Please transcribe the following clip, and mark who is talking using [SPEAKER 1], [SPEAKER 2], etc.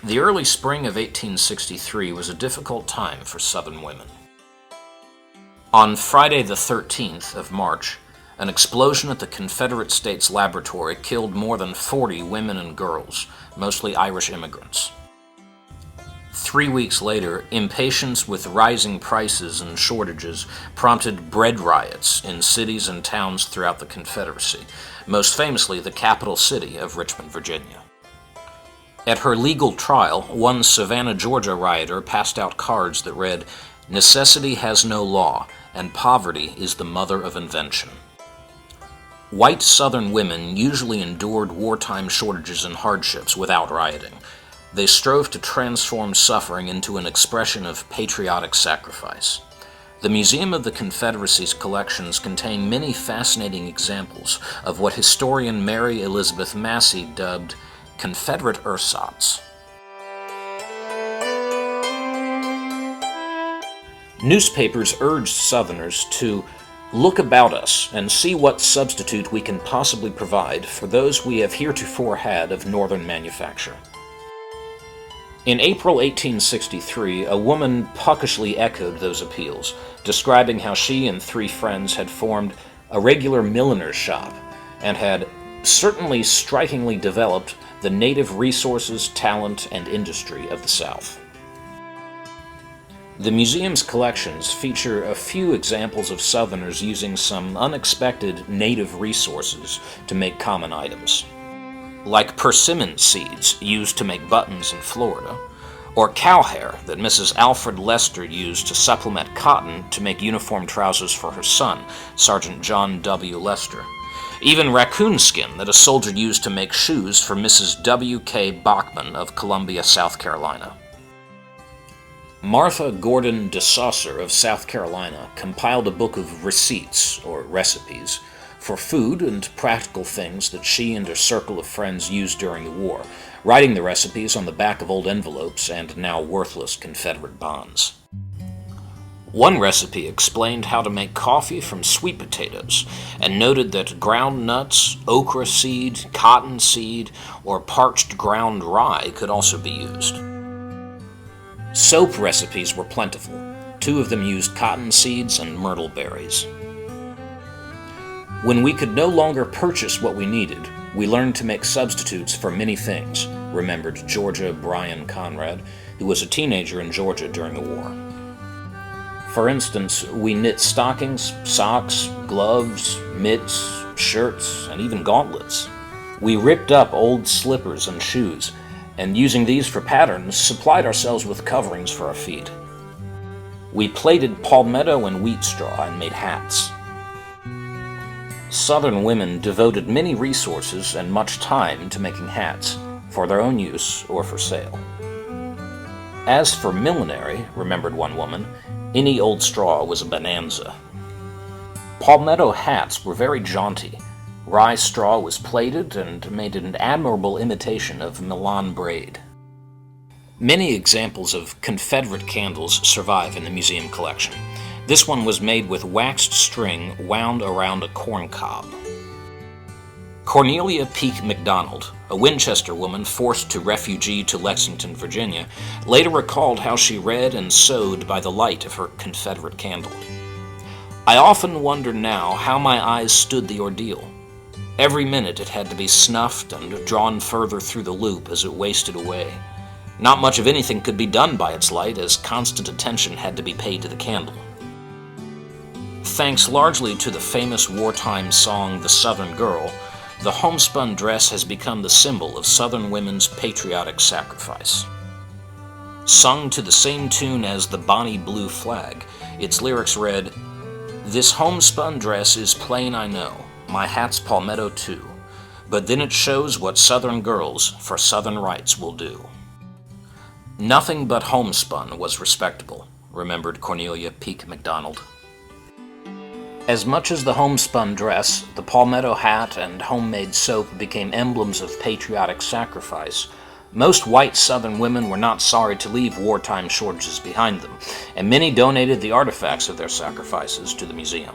[SPEAKER 1] The early spring of 1863 was a difficult time for Southern women. On Friday the 13th of March, an explosion at the Confederate States Laboratory killed more than 40 women and girls, mostly Irish immigrants. 3 weeks later, impatience with rising prices and shortages prompted bread riots in cities and towns throughout the Confederacy, most famously the capital city of Richmond, Virginia. At her legal trial, one Savannah, Georgia rioter passed out cards that read, "Necessity has no law, and poverty is the mother of invention." White Southern women usually endured wartime shortages and hardships without rioting. They strove to transform suffering into an expression of patriotic sacrifice. The Museum of the Confederacy's collections contain many fascinating examples of what historian Mary Elizabeth Massey dubbed Confederate Ersatz. Newspapers urged Southerners to look about us and see what substitute we can possibly provide for those we have heretofore had of Northern manufacture. In April 1863, a woman puckishly echoed those appeals, describing how she and 3 friends had formed a regular milliner's shop and had certainly strikingly developed the native resources, talent, and industry of the South. The museum's collections feature a few examples of Southerners using some unexpected native resources to make common items, like persimmon seeds used to make buttons in Florida, or cow hair that Mrs. Alfred Lester used to supplement cotton to make uniform trousers for her son, Sergeant John W. Lester. Even raccoon skin that a soldier used to make shoes for Mrs. W. K. Bachman of Columbia, South Carolina. Martha Gordon DeSaucer of South Carolina compiled a book of receipts, or recipes, for food and practical things that she and her circle of friends used during the war, writing the recipes on the back of old envelopes and now worthless Confederate bonds. One recipe explained how to make coffee from sweet potatoes and noted that ground nuts, okra seed, cotton seed, or parched ground rye could also be used. Soap recipes were plentiful. 2 of them used cotton seeds and myrtle berries. When we could no longer purchase what we needed, we learned to make substitutes for many things, remembered Georgia Bryan Conrad, who was a teenager in Georgia during the war. For instance, we knit stockings, socks, gloves, mitts, shirts, and even gauntlets. We ripped up old slippers and shoes, and using these for patterns, supplied ourselves with coverings for our feet. We plaited palmetto and wheat straw and made hats. Southern women devoted many resources and much time to making hats, for their own use or for sale. As for millinery, remembered one woman, any old straw was a bonanza. Palmetto hats were very jaunty. Rye straw was plaited and made an admirable imitation of Milan braid. Many examples of Confederate candles survive in the museum collection. This one was made with waxed string wound around a corn cob. Cornelia Peake MacDonald, a Winchester woman forced to refugee to Lexington, Virginia, later recalled how she read and sewed by the light of her Confederate candle. "I often wonder now how my eyes stood the ordeal. Every minute it had to be snuffed and drawn further through the loop as it wasted away. Not much of anything could be done by its light, as constant attention had to be paid to the candle." Thanks largely to the famous wartime song The Southern Girl, the homespun dress has become the symbol of Southern women's patriotic sacrifice. Sung to the same tune as the Bonnie Blue Flag, its lyrics read, "This homespun dress is plain I know, my hat's palmetto too, but then it shows what Southern girls for Southern rights will do." Nothing but homespun was respectable, remembered Cornelia Peake MacDonald. As much as the homespun dress, the palmetto hat and homemade soap became emblems of patriotic sacrifice, most white Southern women were not sorry to leave wartime shortages behind them, and many donated the artifacts of their sacrifices to the museum.